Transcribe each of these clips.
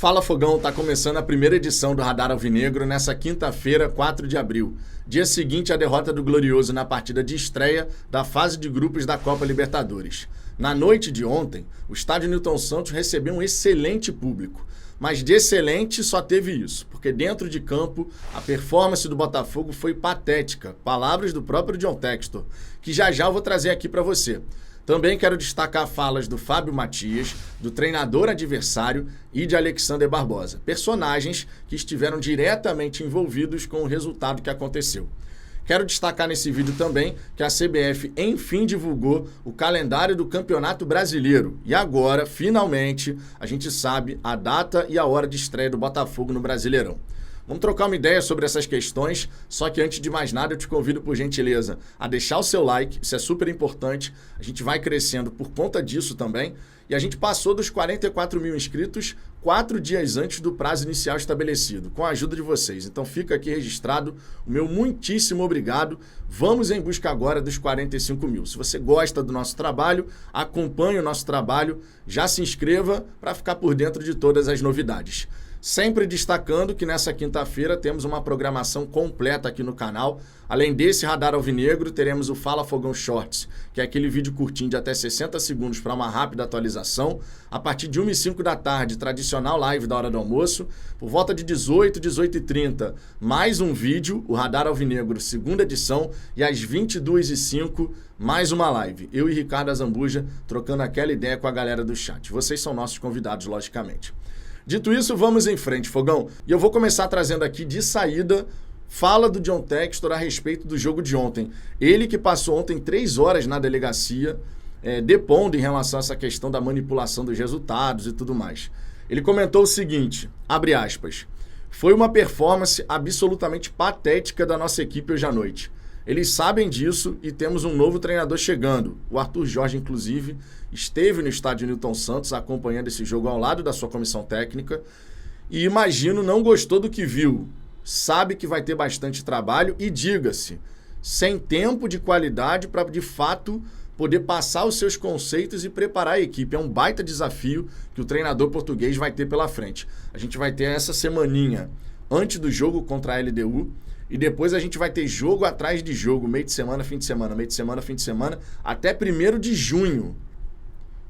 Fala Fogão, tá começando a primeira edição do Radar Alvinegro nessa quinta-feira, 4 de abril. Dia seguinte à derrota do Glorioso na partida de estreia da fase de grupos da Copa Libertadores. Na noite de ontem, o estádio Newton Santos recebeu um excelente público. Mas de excelente só teve isso, porque dentro de campo a performance do Botafogo foi patética. Palavras do próprio John Textor, que já eu vou trazer aqui para você. Também quero destacar falas do Fábio Matias, do treinador adversário e de Alexander Barbosa, personagens que estiveram diretamente envolvidos com o resultado que aconteceu. Quero destacar nesse vídeo também que a CBF enfim divulgou o calendário do Campeonato Brasileiro. E agora, finalmente, a gente sabe a data e a hora de estreia do Botafogo no Brasileirão. Vamos trocar uma ideia sobre essas questões, só que antes de mais nada eu te convido, por gentileza, a deixar o seu like, isso é super importante, a gente vai crescendo por conta disso também, e a gente passou dos 44 mil inscritos 4 dias antes do prazo inicial estabelecido, com a ajuda de vocês. Então fica aqui registrado o meu muitíssimo obrigado, vamos em busca agora dos 45 mil. Se você gosta do nosso trabalho, acompanhe o nosso trabalho, já se inscreva para ficar por dentro de todas as novidades. Sempre destacando que nessa quinta-feira temos uma programação completa aqui no canal. Além desse Radar Alvinegro, teremos o Fala Fogão Shorts, que é aquele vídeo curtinho de até 60 segundos para uma rápida atualização. A partir de 1h05 da tarde, tradicional live da hora do almoço. Por volta de 18h30, mais um vídeo, o Radar Alvinegro, segunda edição. E às 22h05, mais uma live. Eu e Ricardo Azambuja trocando aquela ideia com a galera do chat. Vocês são nossos convidados, logicamente. Dito isso, vamos em frente, Fogão. E eu vou começar trazendo aqui de saída fala do John Textor a respeito do jogo de ontem. Ele que passou ontem 3 horas na delegacia, depondo em relação a essa questão da manipulação dos resultados e tudo mais. Ele comentou o seguinte, abre aspas, foi uma performance absolutamente patética da nossa equipe hoje à noite. Eles sabem disso e temos um novo treinador chegando. O Arthur Jorge, inclusive, esteve no estádio Newton Santos acompanhando esse jogo ao lado da sua comissão técnica e, imagino, não gostou do que viu. Sabe que vai ter bastante trabalho e, diga-se, sem tempo de qualidade para, de fato, poder passar os seus conceitos e preparar a equipe. É um baita desafio que o treinador português vai ter pela frente. A gente vai ter essa semaninha antes do jogo contra a LDU, e depois a gente vai ter jogo atrás de jogo, meio de semana, fim de semana, meio de semana, fim de semana, até 1º de junho.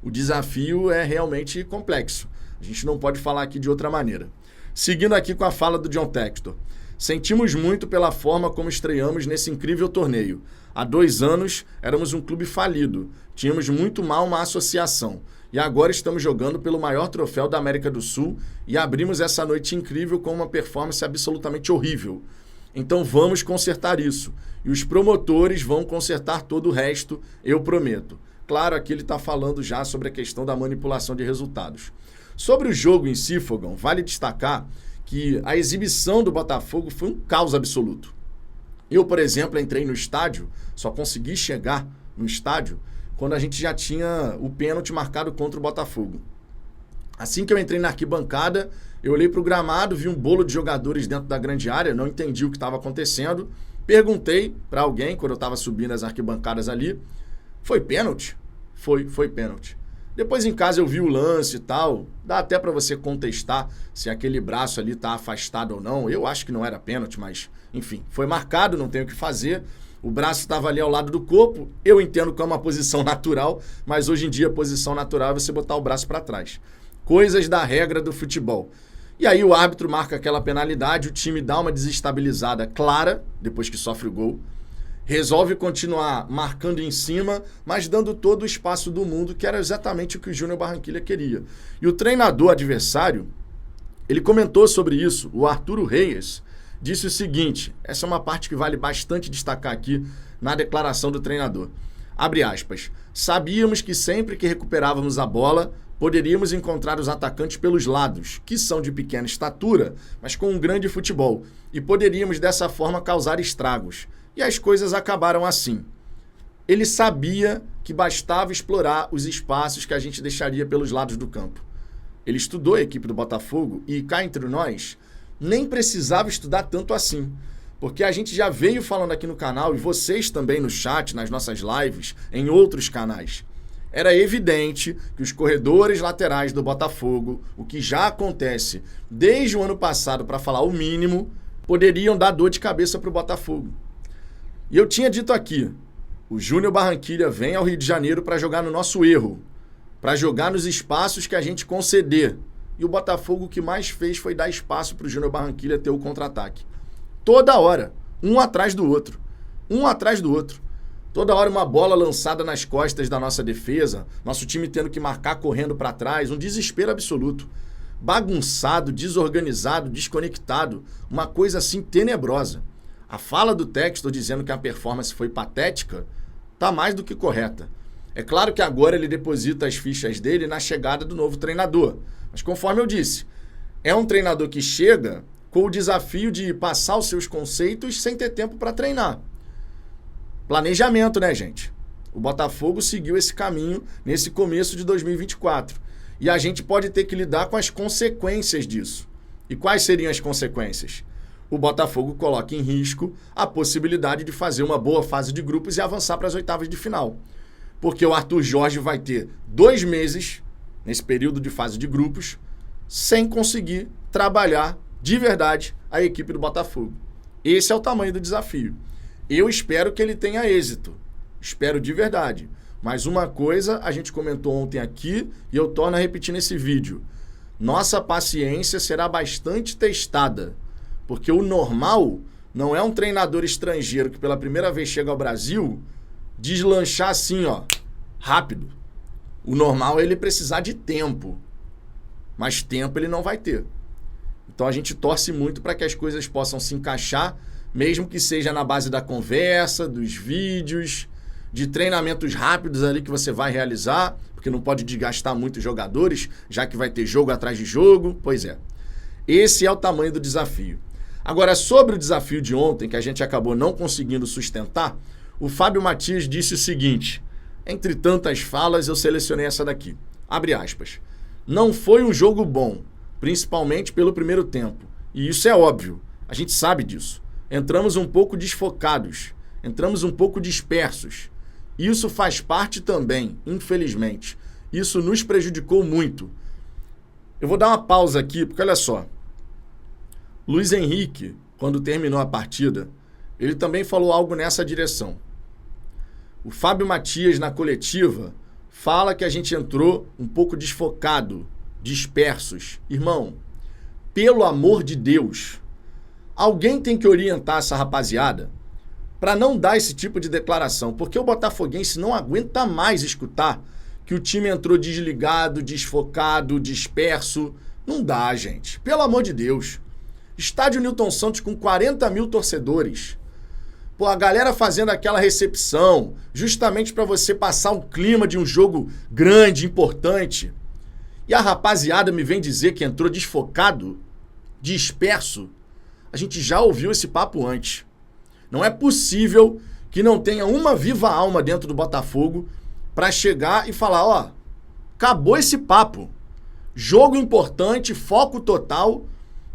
O desafio é realmente complexo. A gente não pode falar aqui de outra maneira. Seguindo aqui com a fala do John Textor. Sentimos muito pela forma como estreamos nesse incrível torneio. Há 2 anos éramos um clube falido. Tínhamos muito mal uma associação. E agora estamos jogando pelo maior troféu da América do Sul e abrimos essa noite incrível com uma performance absolutamente horrível. Então vamos consertar isso. E os promotores vão consertar todo o resto, eu prometo. Claro, aqui ele está falando já sobre a questão da manipulação de resultados. Sobre o jogo em si, Fogão, vale destacar que a exibição do Botafogo foi um caos absoluto. Eu, por exemplo, entrei no estádio, só consegui chegar no estádio quando a gente já tinha o pênalti marcado contra o Botafogo. Assim que eu entrei na arquibancada, eu olhei para o gramado, vi um bolo de jogadores dentro da grande área, não entendi o que estava acontecendo. Perguntei para alguém, quando eu estava subindo as arquibancadas ali, foi pênalti? Foi pênalti. Depois em casa eu vi o lance e tal, dá até para você contestar se aquele braço ali está afastado ou não. Eu acho que não era pênalti, mas enfim, foi marcado, não tenho o que fazer. O braço estava ali ao lado do corpo, eu entendo que é uma posição natural, mas hoje em dia a posição natural é você botar o braço para trás. Coisas da regra do futebol. E aí o árbitro marca aquela penalidade, o time dá uma desestabilizada clara, depois que sofre o gol, resolve continuar marcando em cima, mas dando todo o espaço do mundo, que era exatamente o que o Júnior Barranquilla queria. E o treinador adversário, ele comentou sobre isso, o Arturo Reyes, disse o seguinte, essa é uma parte que vale bastante destacar aqui na declaração do treinador. Abre aspas, sabíamos que sempre que recuperávamos a bola, poderíamos encontrar os atacantes pelos lados, que são de pequena estatura, mas com um grande futebol, e poderíamos dessa forma causar estragos. E as coisas acabaram assim. Ele sabia que bastava explorar os espaços que a gente deixaria pelos lados do campo. Ele estudou a equipe do Botafogo e, cá entre nós, nem precisava estudar tanto assim. Porque a gente já veio falando aqui no canal, e vocês também no chat, nas nossas lives, em outros canais. Era evidente que os corredores laterais do Botafogo, o que já acontece desde o ano passado, para falar o mínimo, poderiam dar dor de cabeça para o Botafogo. E eu tinha dito aqui, o Júnior Barranquilla vem ao Rio de Janeiro para jogar no nosso erro, para jogar nos espaços que a gente conceder. E o Botafogo o que mais fez foi dar espaço para o Júnior Barranquilla ter o contra-ataque. Toda hora, um atrás do outro. Um atrás do outro. Toda hora uma bola lançada nas costas da nossa defesa, nosso time tendo que marcar correndo para trás, um desespero absoluto. Bagunçado, desorganizado, desconectado, uma coisa assim tenebrosa. A fala do Textor dizendo que a performance foi patética está mais do que correta. É claro que agora ele deposita as fichas dele na chegada do novo treinador. Mas conforme eu disse, é um treinador que chega com o desafio de passar os seus conceitos sem ter tempo para treinar. Planejamento, né, gente? O Botafogo seguiu esse caminho nesse começo de 2024. E a gente pode ter que lidar com as consequências disso. E quais seriam as consequências? O Botafogo coloca em risco a possibilidade de fazer uma boa fase de grupos e avançar para as oitavas de final. Porque o Arthur Jorge vai ter 2 meses, nesse período de fase de grupos, sem conseguir trabalhar de verdade a equipe do Botafogo. Esse é o tamanho do desafio. Eu espero que ele tenha êxito. Espero de verdade. Mas uma coisa a gente comentou ontem aqui e eu torno a repetir nesse vídeo. Nossa paciência será bastante testada. Porque o normal não é um treinador estrangeiro que pela primeira vez chega ao Brasil deslanchar assim, ó, rápido. O normal é ele precisar de tempo. Mas tempo ele não vai ter. Então a gente torce muito para que as coisas possam se encaixar, mesmo que seja na base da conversa, dos vídeos, de treinamentos rápidos ali que você vai realizar, porque não pode desgastar muito os jogadores, já que vai ter jogo atrás de jogo. Pois é. Esse é o tamanho do desafio. Agora, sobre o desafio de ontem, que a gente acabou não conseguindo sustentar, o Fábio Matias disse o seguinte, entre tantas falas eu selecionei essa daqui, abre aspas, não foi um jogo bom, principalmente pelo primeiro tempo, e isso é óbvio, a gente sabe disso. Entramos um pouco desfocados, entramos um pouco dispersos. Isso faz parte também, infelizmente. Isso nos prejudicou muito. Eu vou dar uma pausa aqui, porque olha só. Luiz Henrique, quando terminou a partida, ele também falou algo nessa direção. O Fábio Matias, na coletiva, fala que a gente entrou um pouco desfocado, dispersos. Irmão, pelo amor de Deus, alguém tem que orientar essa rapaziada para não dar esse tipo de declaração, porque o botafoguense não aguenta mais escutar que o time entrou desligado, desfocado, disperso. Não dá, gente. Pelo amor de Deus. Estádio Newton Santos com 40 mil torcedores. Pô, a galera fazendo aquela recepção, justamente para você passar um clima de um jogo grande, importante. E a rapaziada me vem dizer que entrou desfocado, disperso. A gente já ouviu esse papo antes. Não é possível que não tenha uma viva alma dentro do Botafogo para chegar e falar, ó, acabou esse papo. Jogo importante, foco total,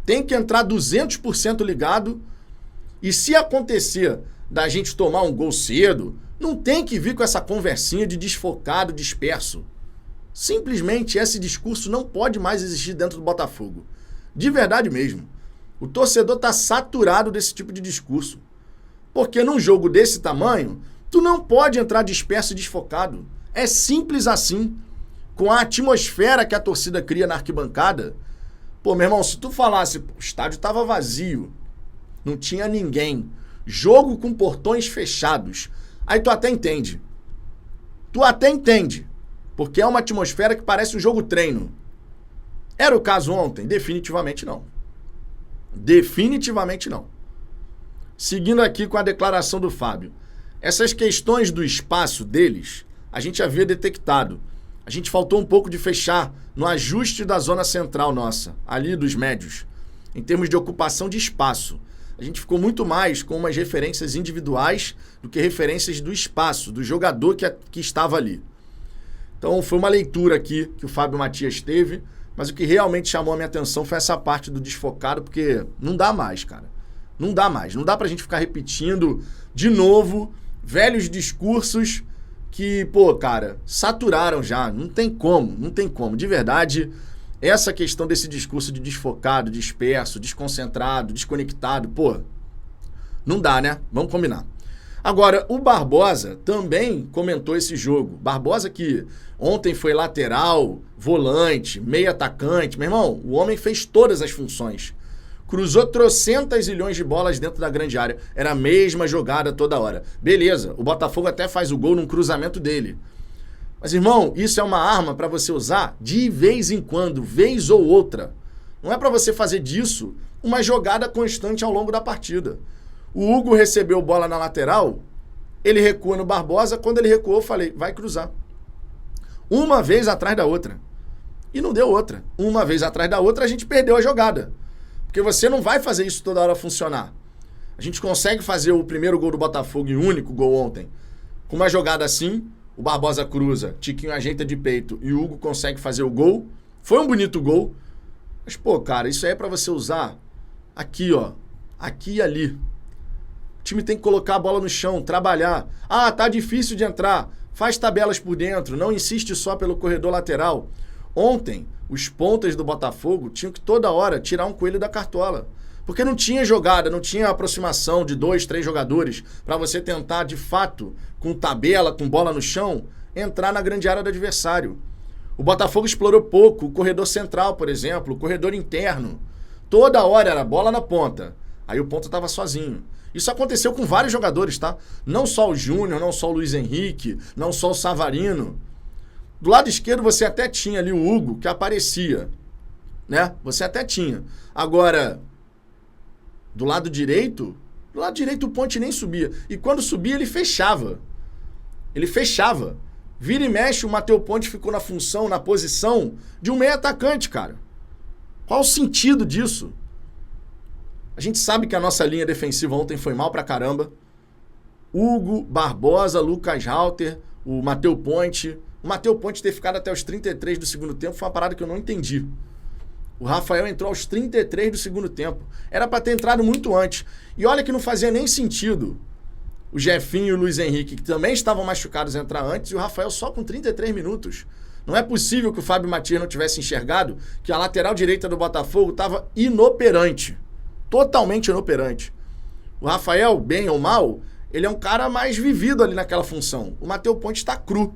tem que entrar 200% ligado. E se acontecer da gente tomar um gol cedo, não tem que vir com essa conversinha de desfocado, disperso. Simplesmente esse discurso não pode mais existir dentro do Botafogo. De verdade mesmo. O torcedor está saturado desse tipo de discurso. Porque num jogo desse tamanho, tu não pode entrar disperso e desfocado. É simples assim. Com a atmosfera que a torcida cria na arquibancada. Pô, meu irmão, se tu falasse, o estádio estava vazio, não tinha ninguém, jogo com portões fechados, aí tu até entende. Tu até entende. Porque é uma atmosfera que parece um jogo treino. Era o caso ontem? Definitivamente não. Definitivamente não. Seguindo aqui com a declaração do Fábio. Essas questões do espaço deles, a gente havia detectado. A gente faltou um pouco de fechar no ajuste da zona central nossa, ali dos médios, em termos de ocupação de espaço. A gente ficou muito mais com umas referências individuais do que referências do espaço, do jogador que estava ali. Então foi uma leitura aqui que o Fábio Matias teve, mas o que realmente chamou a minha atenção foi essa parte do desfocado, porque não dá mais, cara. Não dá mais. Não dá pra gente ficar repetindo de novo velhos discursos que, pô, cara, saturaram já. Não tem como, não tem como. De verdade, essa questão desse discurso de desfocado, disperso, desconcentrado, desconectado, pô, não dá, né? Vamos combinar. Agora, o Barbosa também comentou esse jogo. Barbosa que ontem foi lateral, volante, meio atacante. Meu irmão, o homem fez todas as funções. Cruzou trocentas zilhões de bolas dentro da grande área. Era a mesma jogada toda hora. Beleza, o Botafogo até faz o gol num cruzamento dele. Mas, irmão, isso é uma arma para você usar de vez em quando, vez ou outra. Não é para você fazer disso uma jogada constante ao longo da partida. O Hugo recebeu bola na lateral, ele recua no Barbosa. Quando ele recuou, eu falei, vai cruzar. Uma vez atrás da outra. E não deu outra. Uma vez atrás da outra, a gente perdeu a jogada. Porque você não vai fazer isso toda hora funcionar. A gente consegue fazer o primeiro gol do Botafogo e o único gol ontem. Com uma jogada assim, o Barbosa cruza, Tiquinho ajeita de peito e o Hugo consegue fazer o gol. Foi um bonito gol. Mas, pô, cara, isso aí é pra você usar aqui, ó. Aqui e ali. O time tem que colocar a bola no chão, trabalhar. Ah, tá difícil de entrar. Faz tabelas por dentro, não insiste só pelo corredor lateral. Ontem, os pontas do Botafogo tinham que toda hora tirar um coelho da cartola. Porque não tinha jogada, não tinha aproximação de 2, 3 jogadores para você tentar, de fato, com tabela, com bola no chão, entrar na grande área do adversário. O Botafogo explorou pouco o corredor central, por exemplo, o corredor interno. Toda hora era bola na ponta. Aí o ponta estava sozinho. Isso aconteceu com vários jogadores, tá? Não só o Júnior, não só o Luiz Henrique, não só o Savarino. Do lado esquerdo você até tinha ali o Hugo, que aparecia, né? Você até tinha. Agora, do lado direito o Ponte nem subia. E quando subia, ele fechava. Ele fechava. Vira e mexe, o Matheus Ponte ficou na função, na posição de um meio atacante, cara. Qual o sentido disso? A gente sabe que a nossa linha defensiva ontem foi mal pra caramba. Hugo, Barbosa, Lucas Halter, o Matheus Ponte. O Matheus Ponte ter ficado até os 33 do segundo tempo foi uma parada que eu não entendi. O Rafael entrou aos 33 do segundo tempo. Era pra ter entrado muito antes. E olha que não fazia nem sentido o Jefinho e o Luiz Henrique, que também estavam machucados, entrar antes, e o Rafael só com 33 minutos. Não é possível que o Fábio Matias não tivesse enxergado que a lateral direita do Botafogo estava inoperante. Totalmente inoperante. O Rafael, bem ou mal, ele é um cara mais vivido ali naquela função. O Matheus Ponte está cru.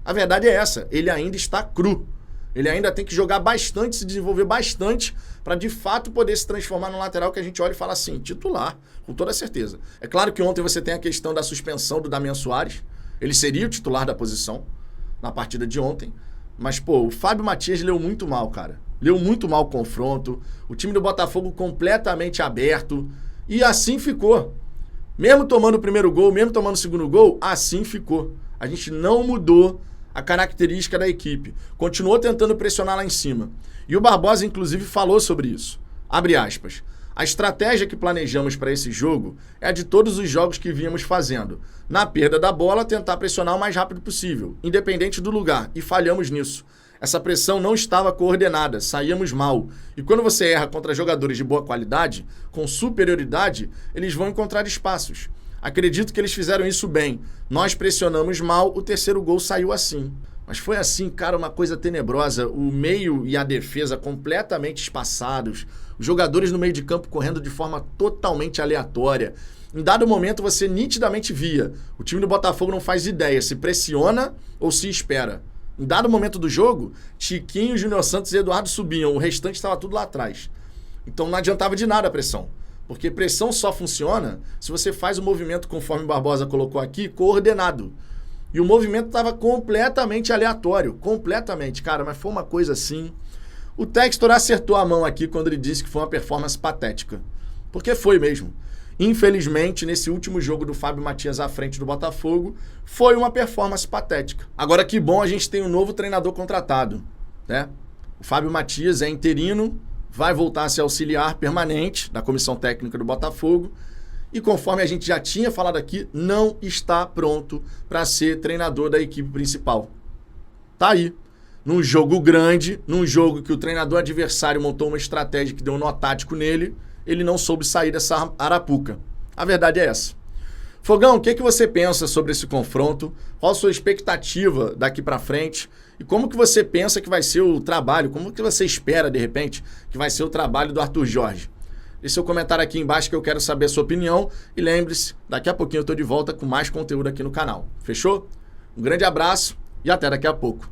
A verdade é essa, ele ainda está cru. Ele ainda tem que jogar bastante, se desenvolver bastante, para de fato poder se transformar num lateral que a gente olha e fala assim, titular, com toda certeza. É claro que ontem você tem a questão da suspensão do Damian Soares. Ele seria o titular da posição na partida de ontem. Mas, pô, o Fábio Matias leu muito mal, cara. Leu muito mal o confronto. O time do Botafogo completamente aberto. E assim ficou. Mesmo tomando o primeiro gol, mesmo tomando o segundo gol, assim ficou. A gente não mudou a característica da equipe. Continuou tentando pressionar lá em cima. E o Barbosa, inclusive, falou sobre isso. Abre aspas. A estratégia que planejamos para esse jogo é a de todos os jogos que vínhamos fazendo. Na perda da bola, tentar pressionar o mais rápido possível, independente do lugar, e falhamos nisso. Essa pressão não estava coordenada, saíamos mal. E quando você erra contra jogadores de boa qualidade, com superioridade, eles vão encontrar espaços. Acredito que eles fizeram isso bem. Nós pressionamos mal, o terceiro gol saiu assim. Mas foi assim, cara, uma coisa tenebrosa. O meio e a defesa completamente espaçados. Os jogadores no meio de campo correndo de forma totalmente aleatória. Em dado momento você nitidamente via. O time do Botafogo não faz ideia se pressiona ou se espera. Em dado momento do jogo, Tiquinho, Júnior Santos e Eduardo subiam. O restante estava tudo lá atrás. Então não adiantava de nada a pressão. Porque pressão só funciona se você faz o movimento, conforme o Barbosa colocou aqui, coordenado. E o movimento estava completamente aleatório. Completamente, cara, mas foi uma coisa assim. O Textor acertou a mão aqui quando ele disse que foi uma performance patética. Porque foi mesmo. Infelizmente, nesse último jogo do Fábio Matias à frente do Botafogo, foi uma performance patética. Agora, que bom a gente tem um novo treinador contratado, né? O Fábio Matias é interino, vai voltar a ser auxiliar permanente da comissão técnica do Botafogo e, conforme a gente já tinha falado aqui, não está pronto para ser treinador da equipe principal. Tá aí. Num jogo grande, num jogo que o treinador adversário montou uma estratégia que deu um nó tático nele, ele não soube sair dessa arapuca. A verdade é essa. Fogão, o que você pensa sobre esse confronto? Qual a sua expectativa daqui para frente? E como que você pensa que vai ser o trabalho? Como que você espera, de repente, que vai ser o trabalho do Arthur Jorge? Deixe seu comentário aqui embaixo que eu quero saber a sua opinião. E lembre-se, daqui a pouquinho eu estou de volta com mais conteúdo aqui no canal. Fechou? Um grande abraço e até daqui a pouco.